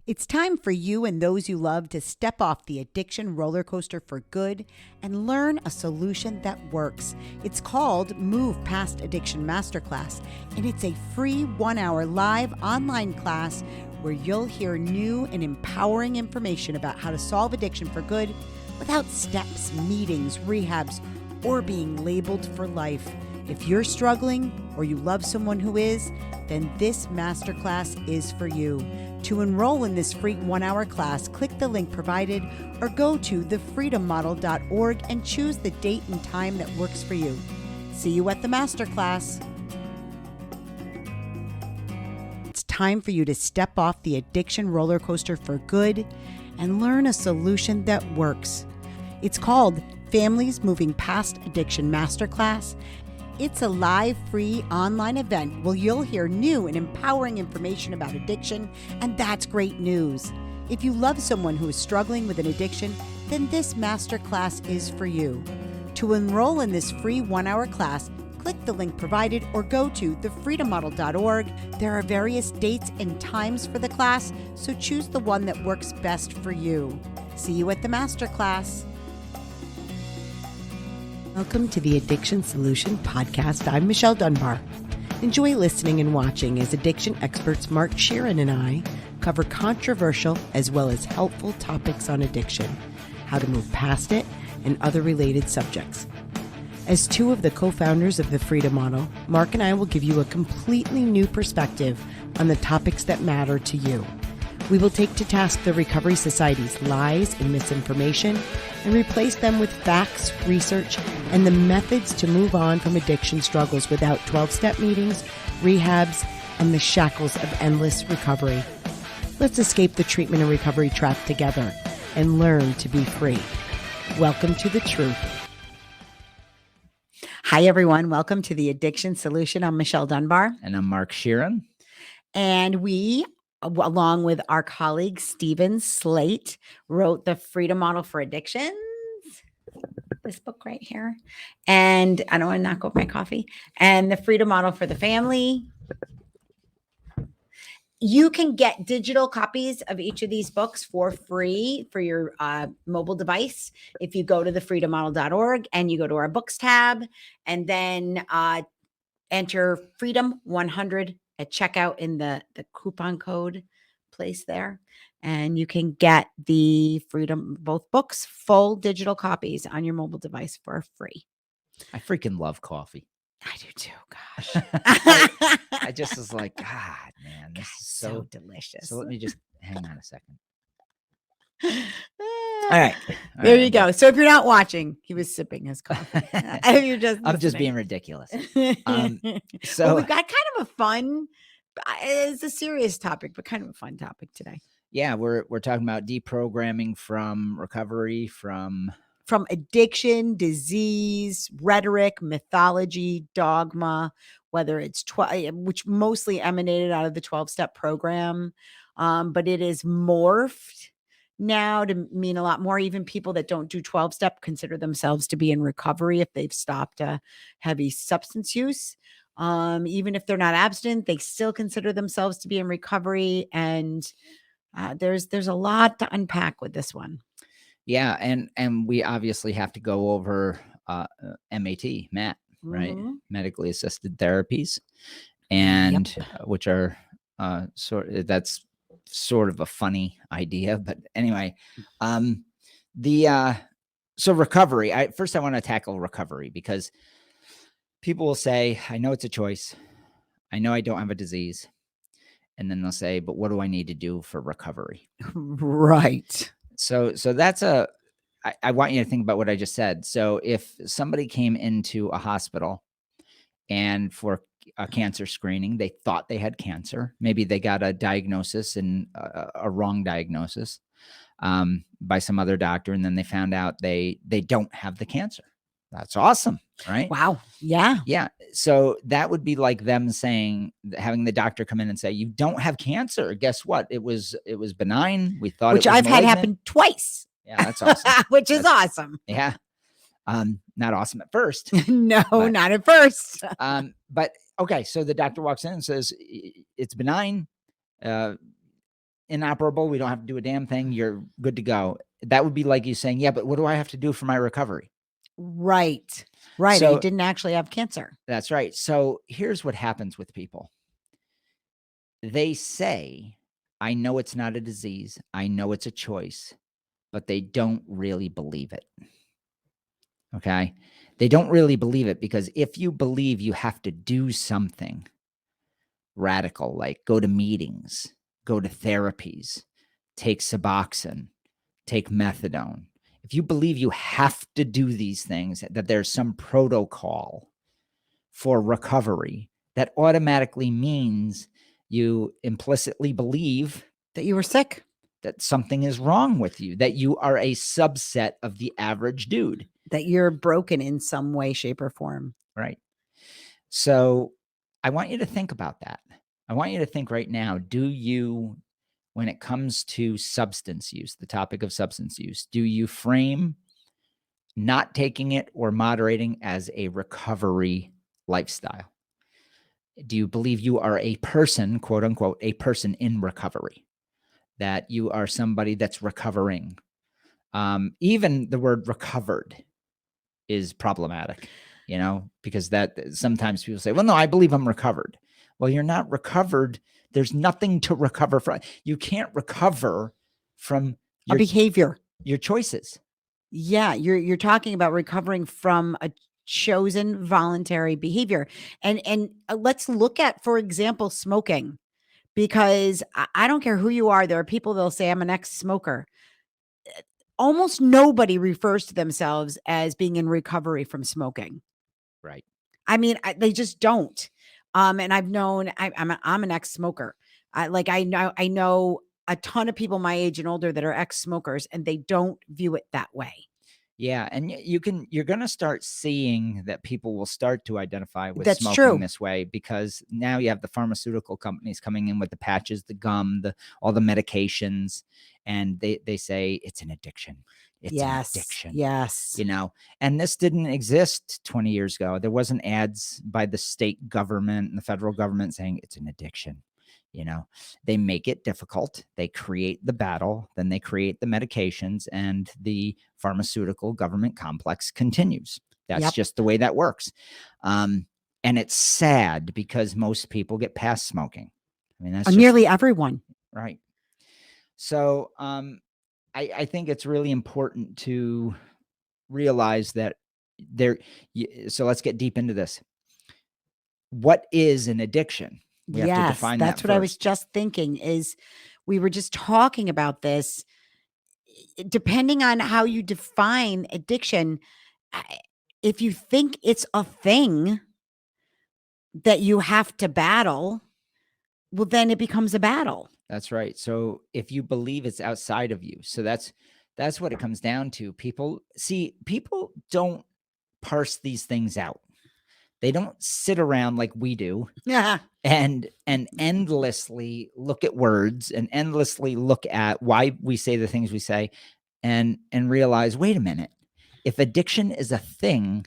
It's time for you and those you love to step off the addiction roller coaster for good and learn a solution that works. It's called Move Past Addiction Masterclass, and it's a free 1-hour live online class where you'll hear new and empowering information about how to solve addiction for good without steps, meetings, rehabs, or being labeled for life. If you're struggling or you love someone who is, then this masterclass is for you. To enroll in this free 1-hour class, click the link provided or go to thefreedommodel.org and choose the date and time that works for you. See you at the masterclass. It's time for you to step off the addiction roller coaster for good and learn a solution that works. It's called Families Moving Past Addiction Masterclass. It's a live, free online event where you'll hear new and empowering information about addiction, and that's great news. If you love someone who is struggling with an addiction, then this masterclass is for you. To enroll in this free 1-hour class, click the link provided or go to thefreedommodel.org. There are various dates and times for the class, so choose the one that works best for you. See you at the masterclass. Welcome to the Addiction Solution Podcast. I'm Michelle Dunbar. Enjoy listening and watching as addiction experts Mark Sheeran and I cover controversial as well as helpful topics on addiction, how to move past it, and other related subjects. As two of the co-founders of the Freedom Model, Mark and I will give you a completely new perspective on the topics that matter to you. We will take to task the Recovery Society's lies and misinformation and replace them with facts, research, and the methods to move on from addiction struggles without 12-step meetings, rehabs, and the shackles of endless recovery. Let's escape the treatment and recovery trap together and learn to be free. Welcome to the truth. Hi, everyone. Welcome to the Addiction Solution. I'm Michelle Dunbar. And I'm Mark Sheeran. And we, along with our colleague Stephen Slate, wrote the Freedom Model for Addictions, this book right here. And I don't want to knock over my coffee. And the Freedom Model for the Family. You can get digital copies of each of these books for free for your mobile device if you go to thefreedommodel.org and you go to our books tab and then enter Freedom 100 at checkout in the coupon code place there. And you can get the Freedom, both books, full digital copies on your mobile device for free. I freaking love coffee. I do too. Gosh. I just was like, God, man, this is so delicious. So let me just hang on a second. All right. There you go. So if you're not watching, he was sipping his coffee. If you're just I'm just being ridiculous. So well, we've got kind of a fun, it's a serious topic, but kind of a fun topic today. Yeah, we're talking about deprogramming from recovery, from addiction, disease, rhetoric, mythology, dogma, whether it's which mostly emanated out of the 12-step program, but it is morphed now to mean a lot more. Even people that don't do 12-step consider themselves to be in recovery if they've stopped heavy substance use. Even if they're not abstinent, they still consider themselves to be in recovery. And there's a lot to unpack with this one. Yeah, and we obviously have to go over MAT, right? Mm-hmm. Medically assisted therapies, and which are that's sort of a funny idea, but anyway, so recovery. First I want to tackle recovery because people will say, I know it's a choice. I know I don't have a disease. And then they'll say, but what do I need to do for recovery? Right. So that's I want you to think about what I just said. So if somebody came into a hospital and for a cancer screening, they thought they had cancer, maybe they got a diagnosis and a wrong diagnosis by some other doctor, and then they found out they don't have the cancer. That's awesome, right? Wow. Yeah. Yeah. So that would be like them saying, having the doctor come in and say, you don't have cancer. Guess what? It was benign. We thought which it was I've malignant. had happen twice. Yeah, that's awesome. Which is awesome. Yeah. Not awesome at first. No, but, not at first. But okay. So the doctor walks in and says, it's benign. inoperable. We don't have to do a damn thing. You're good to go. That would be like you saying, yeah, but what do I have to do for my recovery? Right. Right. So I didn't actually have cancer. that's right. So here's what happens with people. They say, I know it's not a disease. I know it's a choice, but they don't really believe it. Okay. They don't really believe it because if you believe you have to do something radical, like go to meetings, go to therapies, take Suboxone, take methadone, if you believe you have to do these things, that there's some protocol for recovery, that automatically means you implicitly believe That you were sick. that something is wrong with you, that you are a subset of the average dude. That you're broken in some way, shape, or form. Right. So I want you to think about that. I want you to think right now, do you, when it comes to substance use, the topic of substance use, do you frame not taking it or moderating as a recovery lifestyle? Do you believe you are a person, quote unquote, a person in recovery, that you are somebody that's recovering? Even the word recovered is problematic, because that sometimes people say, well, no, I believe I'm recovered. Well, you're not recovered. There's nothing to recover from. You can't recover from A behavior. your choices. Yeah, you're talking about recovering from a chosen voluntary behavior. And let's look at, for example, smoking, because I don't care who you are. There are people that'll say, I'm an ex-smoker. Almost nobody refers to themselves as being in recovery from smoking. Right. I mean, they just don't. And I've known I'm an ex-smoker. I know a ton of people my age and older that are ex-smokers, and they don't view it that way. Yeah, and you're going to start seeing that people will start to identify with That's smoking true. this way, because now you have the pharmaceutical companies coming in with the patches, the gum, all the medications, and they say it's an addiction. It's an addiction. Yes. And this didn't exist 20 years ago. There wasn't ads by the state government and the federal government saying it's an addiction. They make it difficult. They create the battle, then they create the medications, and the pharmaceutical government complex continues. That's just the way that works. And it's sad because most people get past smoking. I mean, that's nearly everyone. Right. So I think it's really important to realize that so let's get deep into this. What is an addiction? We have to define that that's what I was just thinking. Is we were just talking about this. Depending on how you define addiction, if you think it's a thing that you have to battle, well, then it becomes a battle. That's right. So if you believe it's outside of you, so that's what it comes down to. People don't parse these things out. They don't sit around like we do. Yeah. And endlessly look at words and endlessly look at why we say the things we say, and realize, wait a minute, if addiction is a thing,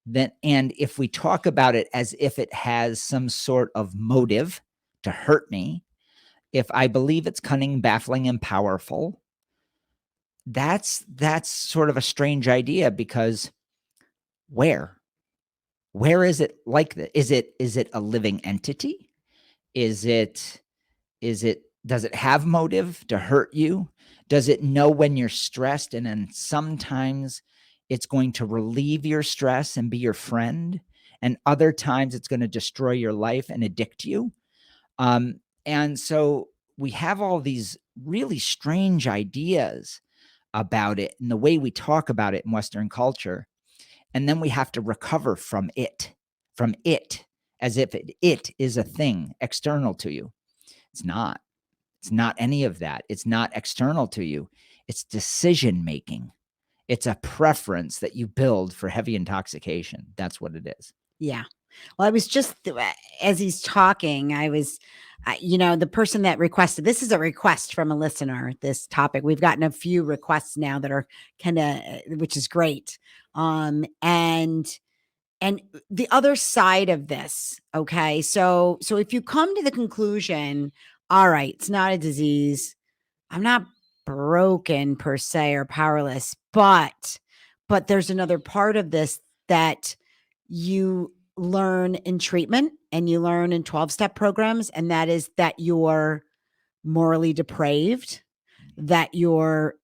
then, and if we talk about it as if it has some sort of motive to hurt me, if I believe it's cunning, baffling, and powerful, that's sort of a strange idea, because where is it like that? Is it a living entity? Does it have motive to hurt you? Does it know when you're stressed, and then sometimes it's going to relieve your stress and be your friend, and other times it's going to destroy your life and addict you? And so we have all these really strange ideas about it and the way we talk about it in Western culture. And then we have to recover from it, as if it is a thing external to you. It's not. It's not any of that. It's not external to you. It's decision making. It's a preference that you build for heavy intoxication. That's what it is. Yeah. Well, I was just, as he's talking, I was, the person that requested, this is a request from a listener, this topic. We've gotten a few requests now that are kind of, which is great. And the other side of this. Okay. So if you come to the conclusion all right, it's not a disease. I'm not broken per se or powerless, but there's another part of this that you learn in treatment and you learn in 12-step programs, and that is that you're morally depraved, that you're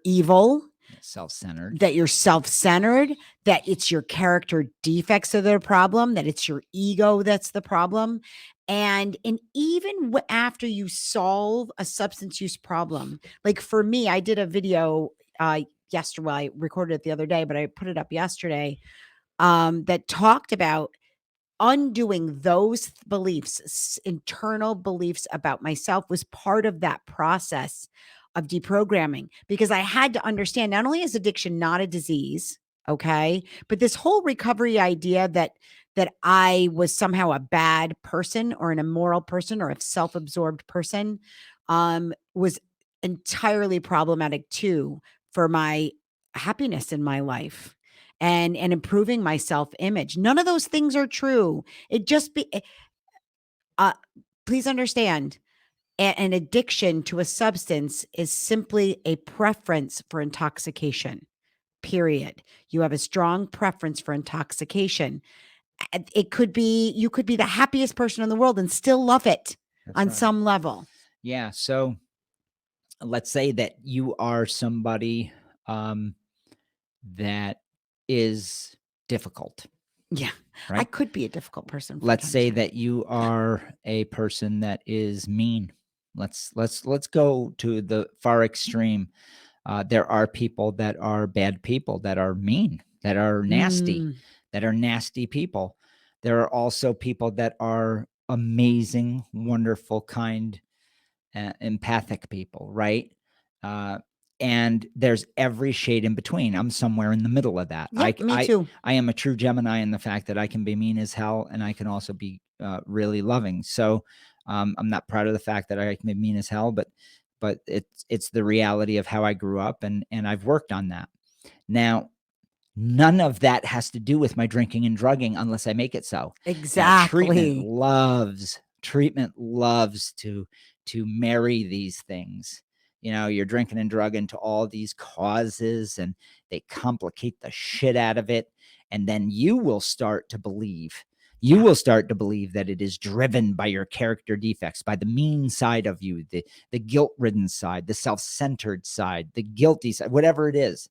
evil, Self-centered. that you're self-centered, that it's your character defects that are the problem, that it's your ego that's the problem. And even after you solve a substance use problem, like for me, I did a video yesterday. Well, I recorded it the other day, but I put it up yesterday, that talked about undoing those beliefs, internal beliefs about myself, was part of that process of deprogramming, because I had to understand not only is addiction not a disease, okay, but this whole recovery idea that I was somehow a bad person or an immoral person or a self-absorbed person was entirely problematic too for my happiness in my life and improving my self-image. None of those things are true. It just be please understand, an addiction to a substance is simply a preference for intoxication. Period. You have a strong preference for intoxication. It could be you could be the happiest person in the world and still love it. That's on right. Some level. Yeah. So let's say that you are somebody that is difficult. Yeah. Right? I could be a difficult person. Let's say that you are a person that is mean. Let's go to the far extreme. There are people that are bad people, that are mean, that are nasty, that are nasty people. There are also people that are amazing, wonderful, kind, empathic people, right? And there's every shade in between. I'm somewhere in the middle of that. Yep, me too. I am a true Gemini in the fact that I can be mean as hell and I can also be really loving. So I'm not proud of the fact that I can be mean as hell, but it's the reality of how I grew up, and I've worked on that. Now, none of that has to do with my drinking and drugging unless I make it so. Exactly. Now, treatment loves to marry these things. You're drinking and drugging to all these causes, and they complicate the shit out of it. And then you will start to believe that it is driven by your character defects, by the mean side of you, the guilt-ridden side, the self-centered side, the guilty side, whatever it is.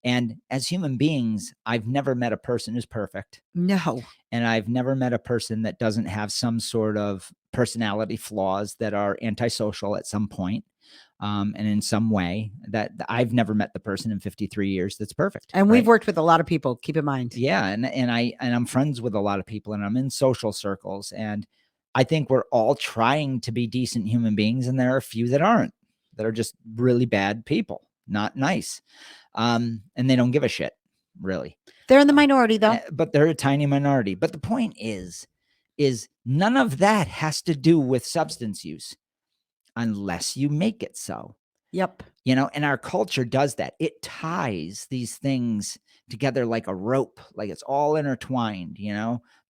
And as human beings, I've never met a person who's perfect. No. And I've never met a person that doesn't have some sort of personality flaws that are antisocial at some point. And in some way, that I've never met the person in 53 years that's perfect. And we've worked with a lot of people, keep in mind. Yeah. And I'm friends with a lot of people, and I'm in social circles. And I think we're all trying to be decent human beings. And there are a few that aren't, that are just really bad people, not nice. And they don't give a shit, really. They're in the minority, though. But they're a tiny minority. But the point is none of that has to do with substance use unless you make it so. Yep. And our culture does that. It ties these things together like a rope, like it's all intertwined.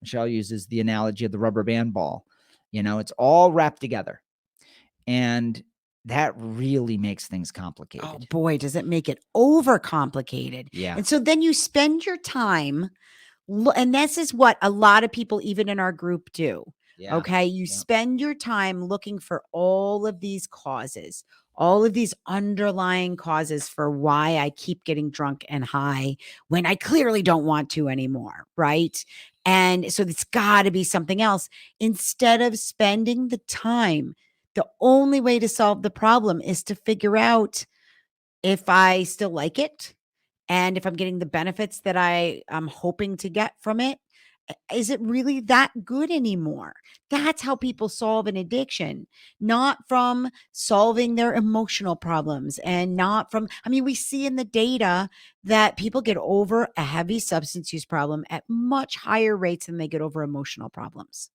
Michelle uses the analogy of the rubber band ball. It's all wrapped together. And that really makes things complicated. Oh boy, does it make it overcomplicated. Yeah. And so then you spend your time, and this is what a lot of people, even in our group, do. Yeah. Okay. You spend your time looking for all of these causes, all of these underlying causes for why I keep getting drunk and high when I clearly don't want to anymore. Right. And so it's got to be something else. Instead of spending the time, the only way to solve the problem is to figure out if I still like it and if I'm getting the benefits that I'm hoping to get from it. Is it really that good anymore? That's how people solve an addiction, not from solving their emotional problems, and not from, we see in the data that people get over a heavy substance use problem at much higher rates than they get over emotional problems.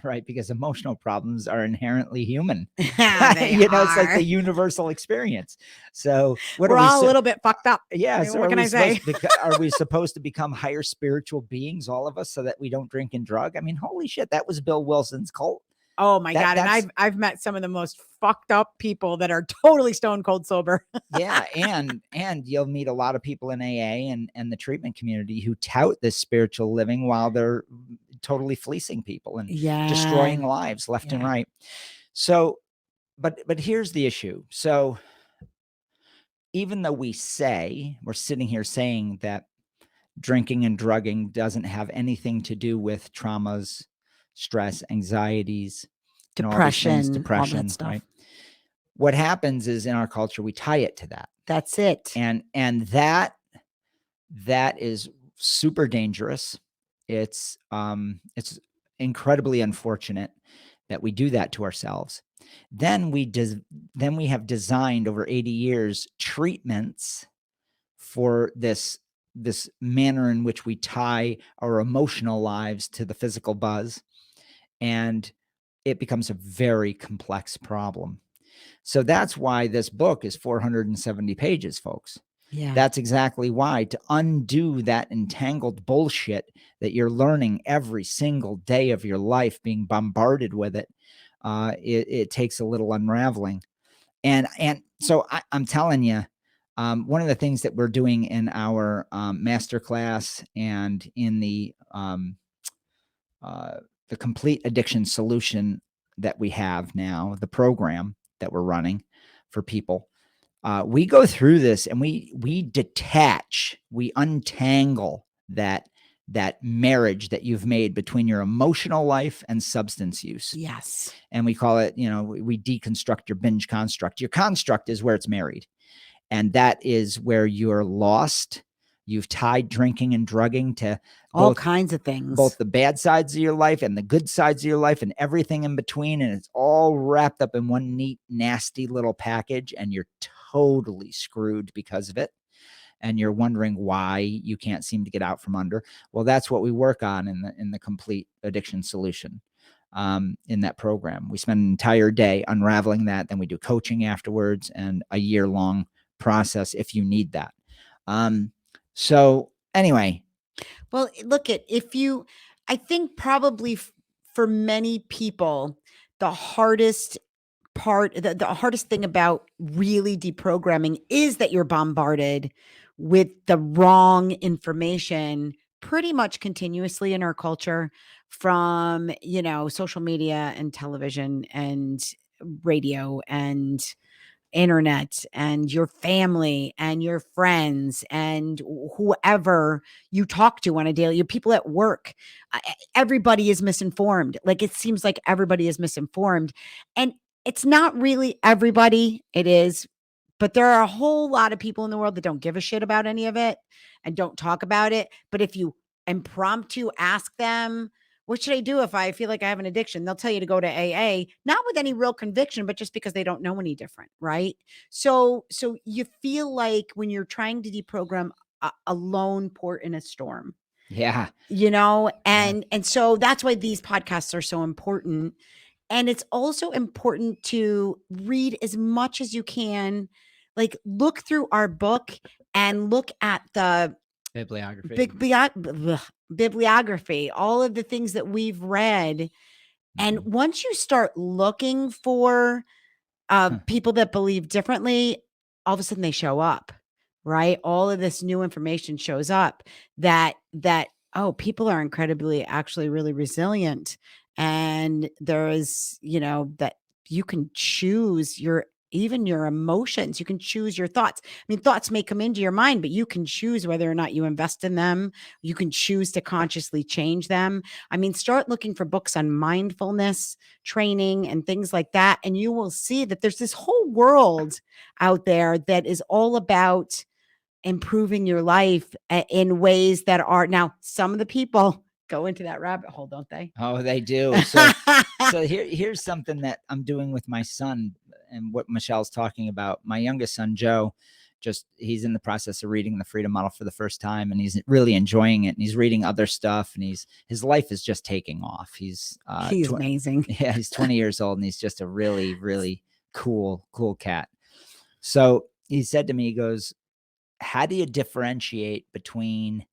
Right, because emotional problems are inherently human. They are. It's like the universal experience. So we're all a little bit fucked up. Yeah. So what can I say? Are we supposed to become higher spiritual beings, all of us, so that we don't drink and drug? Holy shit, that was Bill Wilson's cult. Oh my God. And I've met some of the most fucked up people that are totally stone cold sober. Yeah. And you'll meet a lot of people in AA and the treatment community who tout this spiritual living while they're totally fleecing people and destroying lives left and right. So, but here's the issue. So even though we're sitting here saying that drinking and drugging doesn't have anything to do with traumas, stress, anxieties, depression, all that stuff. Right? What happens is in our culture, we tie it to that. That's it. And that is super dangerous. It's incredibly unfortunate that we do that to ourselves. Then we have designed over 80 years treatments for this manner in which we tie our emotional lives to the physical buzz, and it becomes a very complex problem. So that's why this book is 470 pages, folks. Yeah. That's exactly why, to undo that entangled bullshit that you're learning every single day of your life, being bombarded with it, it takes a little unraveling. And so I'm telling you, one of the things that we're doing in our masterclass and in the complete addiction solution that we have now, the program that we're running for people, we go through this and we detach, we untangle that marriage that you've made between your emotional life and substance use. Yes. And we call it, we deconstruct your binge construct. Your construct is where it's married. And that is where you're lost. You've tied drinking and drugging to all kinds of things, both the bad sides of your life and the good sides of your life and everything in between. And it's all wrapped up in one neat, nasty little package. And you're totally screwed because of it. And you're wondering why you can't seem to get out from under. Well, that's what we work on in the complete addiction solution. In that program, we spend an entire day unraveling that. Then we do coaching afterwards and a year-long process if you need that. So anyway. Well, look at I think probably for many people, the hardest part, the hardest thing about really deprogramming is that you're bombarded with the wrong information pretty much continuously in our culture from, social media and television and radio and internet and your family and your friends and whoever you talk to on a daily, your people at work. Everybody is misinformed. Like, it seems like everybody is misinformed, and it's not really everybody. It is, but there are a whole lot of people in the world that don't give a shit about any of it and don't talk about it. But if you impromptu ask them, what should I do if I feel like I have an addiction? They'll tell you to go to AA, not with any real conviction, but just because they don't know any different, right? So you feel like when you're trying to deprogram a lone port in a storm. Yeah. And so that's why these podcasts are so important. And it's also important to read as much as you can, like look through our book and look at the bibliography, all of the things that we've read. And once you start looking for people that believe differently, all of a sudden they show up, right? All of this new information shows up that oh, people are incredibly actually really resilient. And there is, that you can choose even your emotions. You can choose your thoughts. I mean, thoughts may come into your mind, but you can choose whether or not you invest in them. You can choose to consciously change them. I mean, start looking for books on mindfulness training and things like that. And you will see that there's this whole world out there that is all about improving your life in ways that are, now some of the people go into that rabbit hole, don't they? Oh, they do. So here's something that I'm doing with my son and what Michelle's talking about. My youngest son, Joe, he's in the process of reading the Freedom Model for the first time, and he's really enjoying it. And he's reading other stuff, and his life is just taking off. He's amazing. Yeah, he's 20 years old, and he's just a really, really cool cat. So he said to me, he goes, how do you differentiate between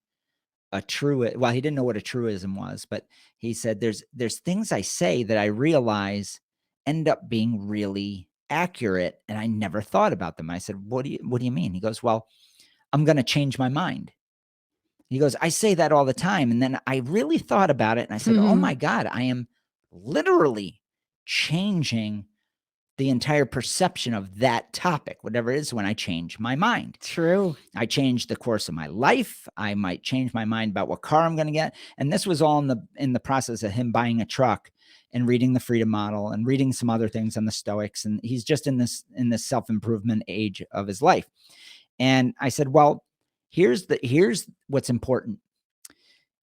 well, he didn't know what a truism was, but he said there's things I say that I realize end up being really accurate, and I never thought about them. I said, what do you mean? He goes, well, I'm going to change my mind. He goes, I say that all the time. And then I really thought about it, and I said, oh my God, I am literally changing the entire perception of that topic, whatever it is, when I change my mind. True. I change the course of my life. I might change my mind about what car I'm going to get. And this was all in the process of him buying a truck and reading the Freedom Model and reading some other things on the Stoics. And he's just in this self-improvement age of his life. And I said, well, here's what's important.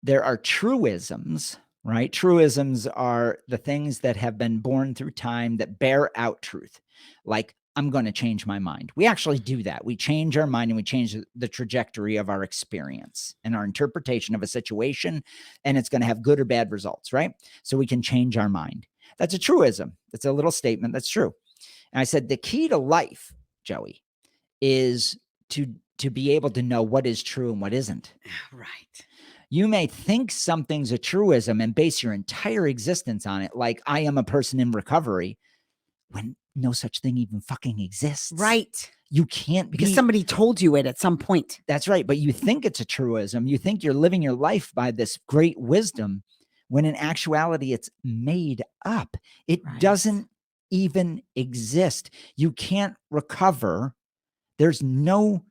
There are truisms, right? Truisms are the things that have been born through time that bear out truth. Like, I'm going to change my mind. We actually do that. We change our mind and we change the trajectory of our experience and our interpretation of a situation, and it's going to have good or bad results, right? So we can change our mind. That's a truism. That's a little statement. That's true. And I said, the key to life, Joey, is to be able to know what is true and what isn't. Right. You may think something's a truism and base your entire existence on it, like I am a person in recovery, when no such thing even fucking exists. Right. You can't because somebody told you it at some point. That's right. But you think it's a truism. You think you're living your life by this great wisdom, when in actuality it's made up. It doesn't even exist. You can't recover. There's no,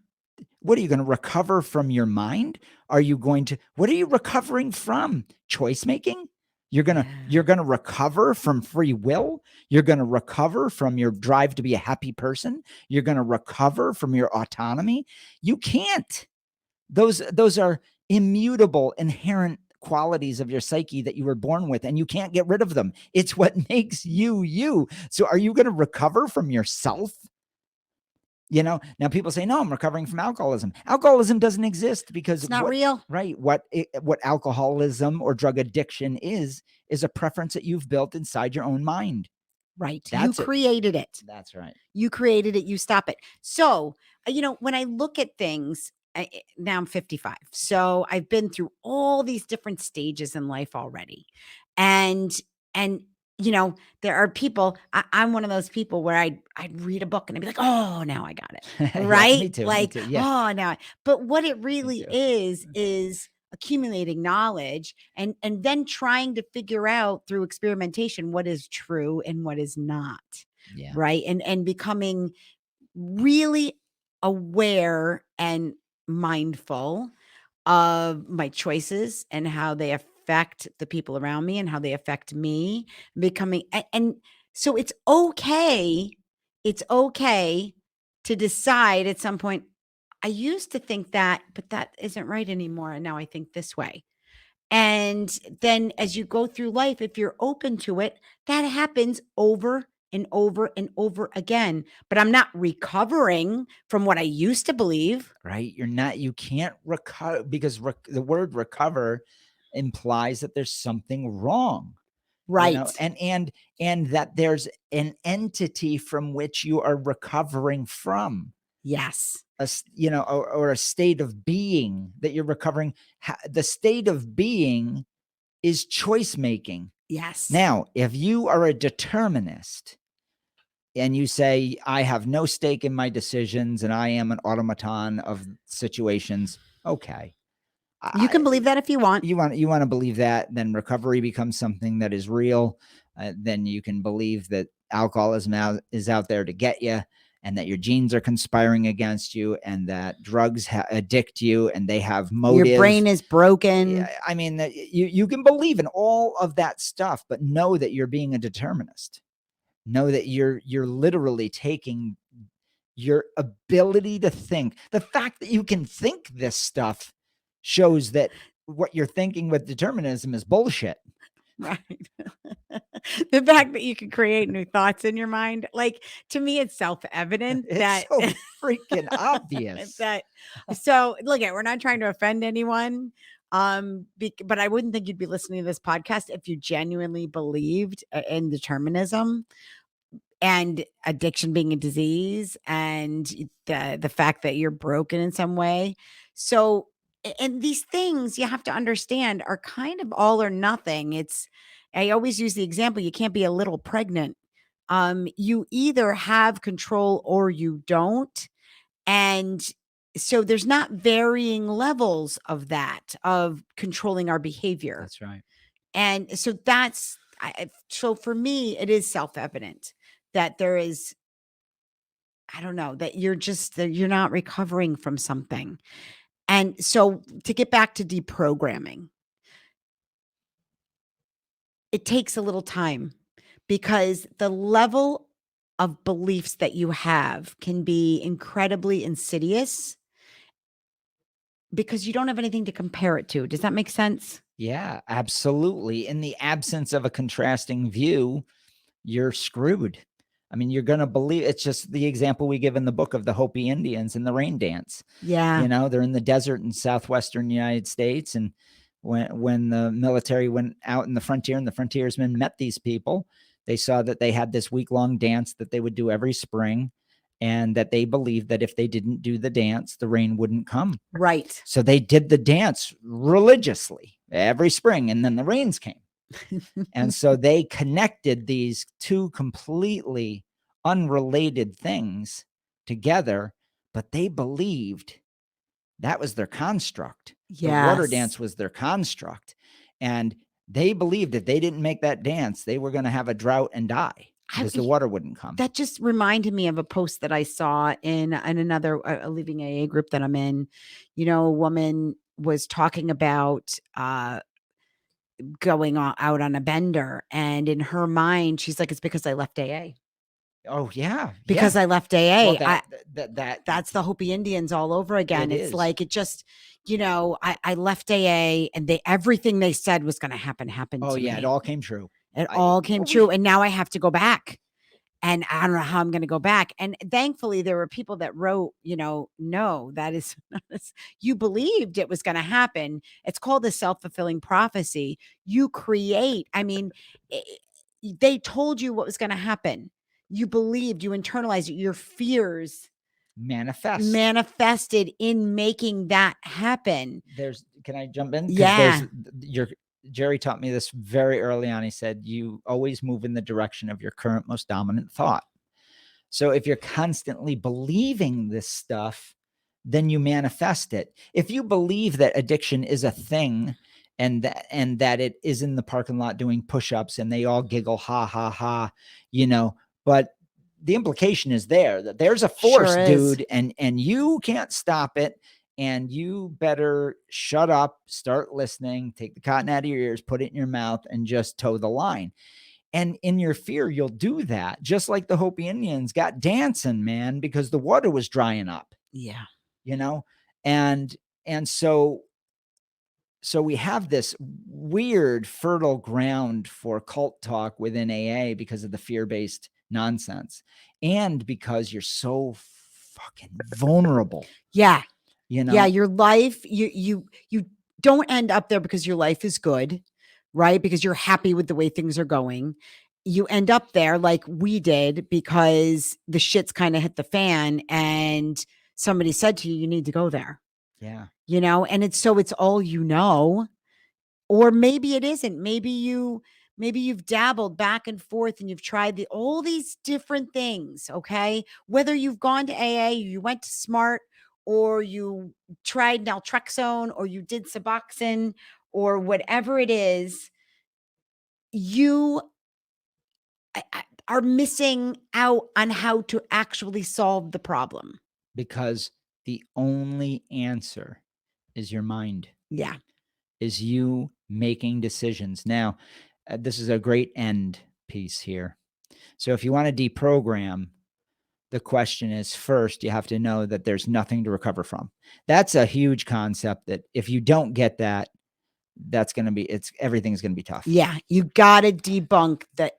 what are you going to recover from your mind? What are you recovering from? Choice making? You're going to recover from free will. You're going to recover from your drive to be a happy person. You're going to recover from your autonomy. You can't. Those are immutable, inherent qualities of your psyche that you were born with, and you can't get rid of them. It's what makes you you. So are you going to recover from yourself? Now people say, no, I'm recovering from alcoholism. Alcoholism doesn't exist because it's not real. Right. What alcoholism or drug addiction is a preference that you've built inside your own mind. Right. You created it. That's right. You created it. You stop it. So, when I look at things, now I'm 55. So I've been through all these different stages in life already. And there are people, I'm one of those people where I'd read a book and I'd be like, oh, now I got it. Right. Yeah, me too, like, me too. Yeah. Oh, now. But what it really is accumulating knowledge and then trying to figure out through experimentation what is true and what is not. Yeah. Right. And becoming really aware and mindful of my choices and how they affect the people around me and how they affect me, and so it's okay to decide at some point, I used to think that, but that isn't right anymore, and now I think this way. And then as you go through life, if you're open to it, that happens over and over and over again. But I'm not recovering from what I used to believe. Right. You can't recover, because the word recover implies that there's something wrong. Right. And that there's an entity from which you are recovering from. Yes. Or a state of being that you're recovering. The state of being is choice making. Yes. Now, if you are a determinist and you say, I have no stake in my decisions and I am an automaton of situations, okay. You can believe that if you want. You want to believe that, then recovery becomes something that is real. Then you can believe that alcoholism is out there to get you, and that your genes are conspiring against you, and that drugs addict you, and they have motive. Your brain is broken. I mean, you can believe in all of that stuff, but know that you're being a determinist. Know that you're literally taking your ability to think. The fact that you can think this stuff shows that what you're thinking with determinism is bullshit. Right. The fact that you can create new thoughts in your mind, like, to me, it's self-evident. It's so freaking obvious. So look, we're not trying to offend anyone. But I wouldn't think you'd be listening to this podcast if you genuinely believed in determinism and addiction being a disease and the fact that you're broken in some way. So and these things you have to understand are kind of all or nothing. I always use the example, you can't be a little pregnant. You either have control or you don't. And so there's not varying levels of that, of controlling our behavior. That's right. And so so for me, it is self-evident that there is, I don't know, that that you're not recovering from something. And so to get back to deprogramming, it takes a little time because the level of beliefs that you have can be incredibly insidious because you don't have anything to compare it to. Does that make sense? Yeah, absolutely. In the absence of a contrasting view, you're screwed. I mean, you're going to believe it's just the example we give in the book of the Hopi Indians and the rain dance. Yeah. They're in the desert in southwestern United States. And when the military went out in the frontier and the frontiersmen met these people, they saw that they had this week-long dance that they would do every spring, and that they believed that if they didn't do the dance, the rain wouldn't come. Right. So they did the dance religiously every spring, and then the rains came. And so they connected these two completely unrelated things together, but they believed that was their construct. The water dance was their construct. And they believed if they didn't make that dance, they were going to have a drought and die because the water wouldn't come. That just reminded me of a post that I saw in another a Living AA group that I'm in. A woman was talking about going out on a bender, and in her mind, she's like, "It's because I left AA." Oh yeah, because I left AA. Well, that's the Hopi Indians all over again. It It's is. like it just, I left AA, and everything they said was going to happen happened. Oh to yeah, me. it all came true. It all came true, and now I have to go back. And I don't know how I'm going to go back. And thankfully, there were people that wrote, no, that is, you believed it was going to happen. It's called a self-fulfilling prophecy. You create, they told you what was going to happen. You believed, you internalized it, your fears manifested in making that happen. Can I jump in? Yeah. Jerry taught me this very early on. He said, you always move in the direction of your current most dominant thought. So if you're constantly believing this stuff, then you manifest it. If you believe that addiction is a thing and that it is in the parking lot doing push-ups and they all giggle, ha, ha, ha, but the implication is there that there's a force, dude, and you can't stop it. And you better shut up, start listening, take the cotton out of your ears, put it in your mouth, and just toe the line. And in your fear, you'll do that. Just like the Hopi Indians got dancing, man, because the water was drying up. Yeah. And so we have this weird fertile ground for cult talk within AA because of the fear-based nonsense. And because you're so fucking vulnerable. Yeah. Yeah, your life, you don't end up there because your life is good, right? Because you're happy with the way things are going. You end up there like we did because the shit's kind of hit the fan and somebody said to you, you need to go there. Yeah. And it's all, or maybe it isn't. Maybe you've dabbled back and forth and you've tried all these different things. Okay. Whether you've gone to AA, you went to SMART, or you tried naltrexone, or you did Suboxone, or whatever it is, you are missing out on how to actually solve the problem. Because the only answer is your mind. Yeah. Is you making decisions. Now, this is a great end piece here. So if you want to deprogram, the question is, first, you have to know that there's nothing to recover from. That's a huge concept that if you don't get that, everything's going to be tough. Yeah. You got to debunk that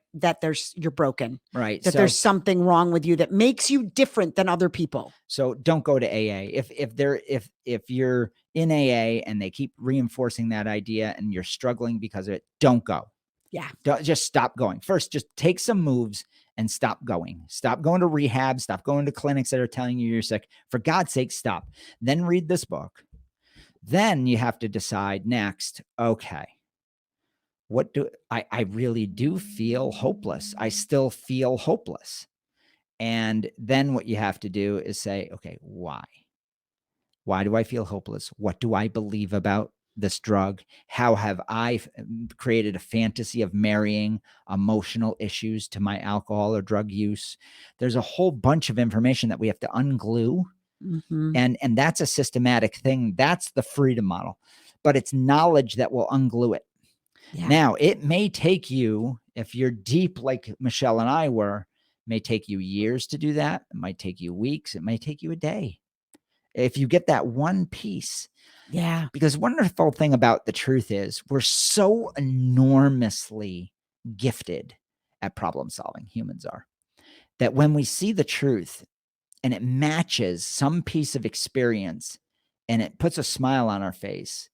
you're broken. Right. That there's something wrong with you that makes you different than other people. So don't go to AA. If you're in AA and they keep reinforcing that idea and you're struggling because of it, don't go. Yeah. Just stop going. First, just take some moves and stop going. Stop going to rehab. Stop going to clinics that are telling you you're sick. For God's sake, stop. Then read this book. Then you have to decide next, okay, what do I really do feel hopeless. I still feel hopeless. And then what you have to do is say, okay, why? Why do I feel hopeless? What do I believe about this drug? How have I created a fantasy of marrying emotional issues to my alcohol or drug use? There's a whole bunch of information that we have to unglue. Mm-hmm. And that's a systematic thing. That's the freedom model. But it's knowledge that will unglue it. Yeah. Now, it may take you, if you're deep like Michelle and I were, may take you years to do that. It might take you weeks. It might take you a day. If you get that one piece. Yeah. Because wonderful thing about the truth is we're so enormously gifted at problem solving, humans are, that when we see the truth and it matches some piece of experience and it puts a smile on our face,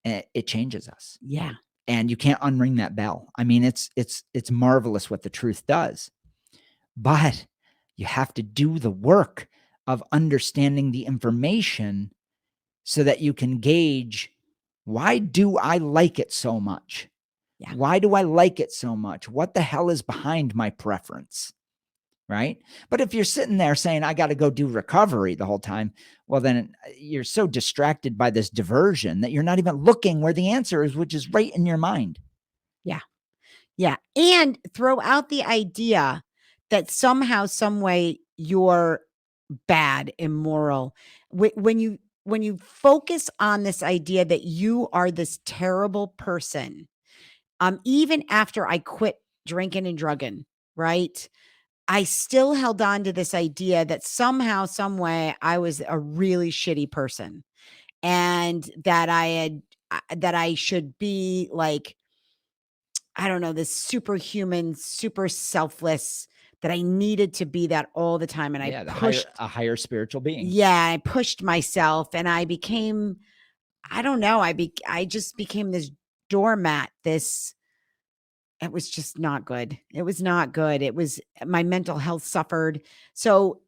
it changes us. Yeah. And you can't unring that bell. I mean, it's marvelous what the truth does. But you have to do the work of understanding the information so that you can gauge, why do I like it so much? Yeah. Why do I like it so much? What the hell is behind my preference? Right? But if you're sitting there saying, I got to go do recovery the whole time, well, then you're so distracted by this diversion that you're not even looking where the answer is, which is right in your mind. Yeah. Yeah. And throw out the idea that somehow, some way you're bad, immoral. When you focus on this idea that you are this terrible person, even after I quit drinking and drugging, right? I still held on to this idea that somehow, some way I was a really shitty person and that that I should be like, I don't know, this superhuman, super selfless, that I needed to be that all the time. And Yeah, I a higher spiritual being. yeah, I pushed myself and I became, I don't know, I just became this doormat, it was just not good. It was not good. It was, my mental health suffered. So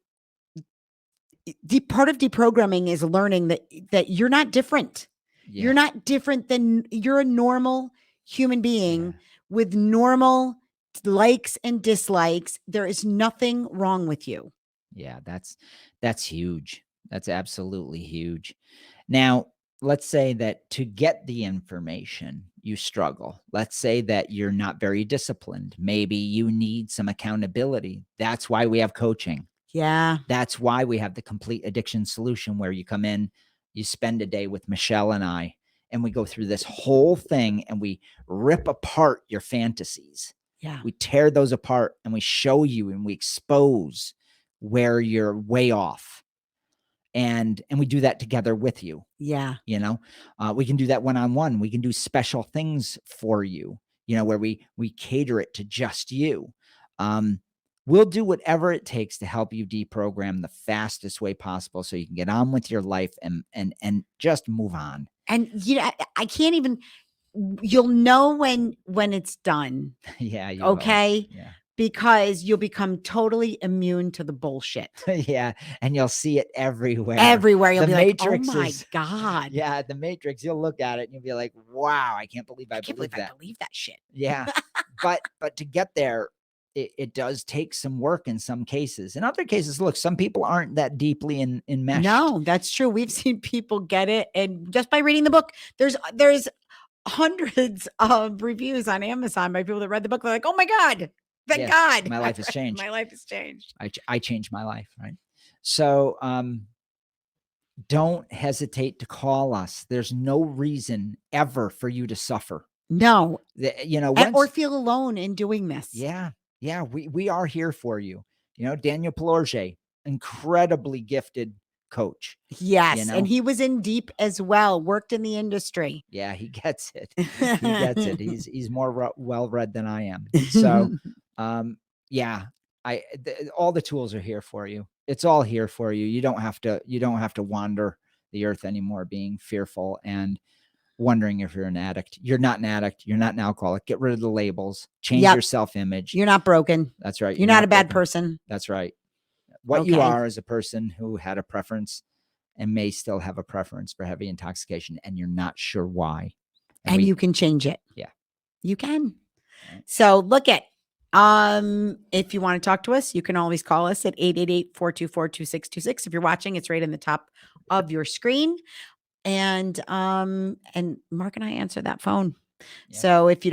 part of deprogramming is learning that you're not different. Yeah. You're not different than, you're a normal human being with normal likes and dislikes. There is nothing wrong with you. Yeah, that's huge. That's absolutely huge. Now, let's say that to get the information, you struggle. Let's say that you're not very disciplined. Maybe you need some accountability. That's why we have coaching. Yeah. That's why we have the complete addiction solution, where you come in, you spend a day with Michelle and I, and we go through this whole thing and we rip apart your fantasies. Yeah. We tear those apart and we show you and we expose where you're way off. And we do that together with you. Yeah. You know, we can do that one-on-one. We can do special things for you, you know, where we cater it to just you. We'll do whatever it takes to help you deprogram the fastest way possible so you can get on with your life and just move on. And you know, I can't even, you'll know when it's done. Yeah. You okay. will. Yeah. Because you'll become totally immune to the bullshit. Yeah. And you'll see it everywhere. Everywhere. You'll The be Matrix like, oh my is, God. Yeah. The Matrix, you'll look at it and you'll be like, wow, I can't believe I believe that shit. Yeah. but to get there, it does take some work in some cases. In other cases, look, some people aren't that deeply enmeshed. No, that's true. We've seen people get it. And just by reading the book, there's hundreds of reviews on Amazon by people that read the book. They're like, oh my God, thank God. My life has changed. My life has changed. I changed my life. Right. So, don't hesitate to call us. There's no reason ever for you to suffer. No. You know, or feel alone in doing this. Yeah. Yeah. We are here for you. You know, Daniel Pelorge, incredibly gifted coach. Yes. You know? And he was in deep as well, worked in the industry. Yeah, he gets it. He gets it. He's more well-read than I am. So, yeah, all the tools are here for you. It's all here for you. You don't have to wander the earth anymore being fearful and wondering if you're an addict. You're not an addict. You're not an alcoholic. Get rid of the labels. Change your self-image. You're not broken. That's right. You're not a bad person. That's right. What you are is a person who had a preference and may still have a preference for heavy intoxication, and you're not sure why. And you can change it. Yeah. You can. Right. So look at, if you want to talk to us, you can always call us at 888-424-2626. If you're watching, it's right in the top of your screen. And Mark and I answer that phone. Yeah. So if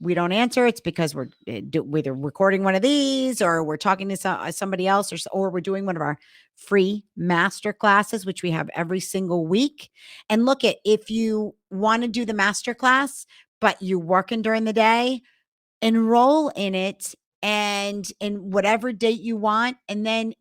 we don't answer, it's because we're either recording one of these, or we're talking to somebody else, or we're doing one of our free master classes, which we have every single week. And look at, if you want to do the master class, but you're working during the day, enroll in it, and in whatever date you want. And then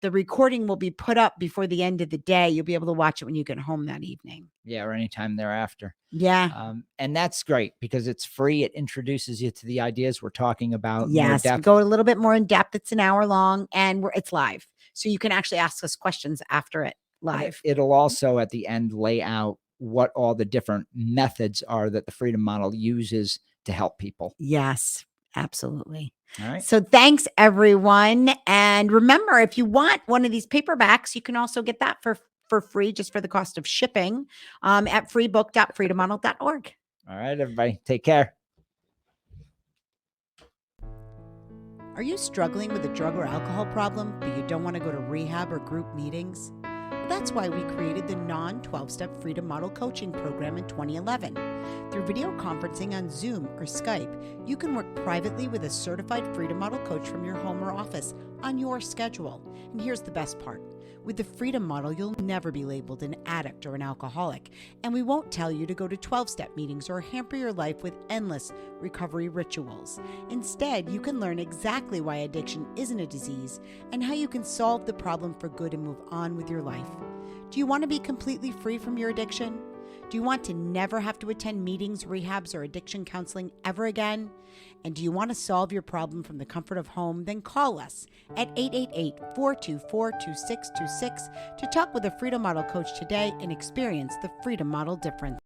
the recording will be put up before the end of the day. You'll be able to watch it when you get home that evening. Yeah, or anytime thereafter. Yeah. And that's great because it's free. It introduces you to the ideas we're talking about. Yes, we go a little bit more in depth. It's an hour long, and it's live. So you can actually ask us questions after it live. It'll also at the end lay out what all the different methods are that the Freedom Model uses to help people. Yes, absolutely. All right. So thanks, everyone. And remember, if you want one of these paperbacks, you can also get that for free, just for the cost of shipping, at freebook.freedommodel.org. All right, everybody. Take care. Are you struggling with a drug or alcohol problem, but you don't want to go to rehab or group meetings? That's why we created the non-12-step Freedom Model coaching program in 2011. Through video conferencing on Zoom or Skype, you can work privately with a certified Freedom Model coach from your home or office on your schedule. And here's the best part. With the Freedom Model, you'll never be labeled an addict or an alcoholic, and we won't tell you to go to 12-step meetings or hamper your life with endless recovery rituals. Instead, you can learn exactly why addiction isn't a disease and how you can solve the problem for good and move on with your life. Do you want to be completely free from your addiction? Do you want to never have to attend meetings, rehabs, or addiction counseling ever again? And do you want to solve your problem from the comfort of home? Then call us at 888-424-2626 to talk with a Freedom Model coach today and experience the Freedom Model difference.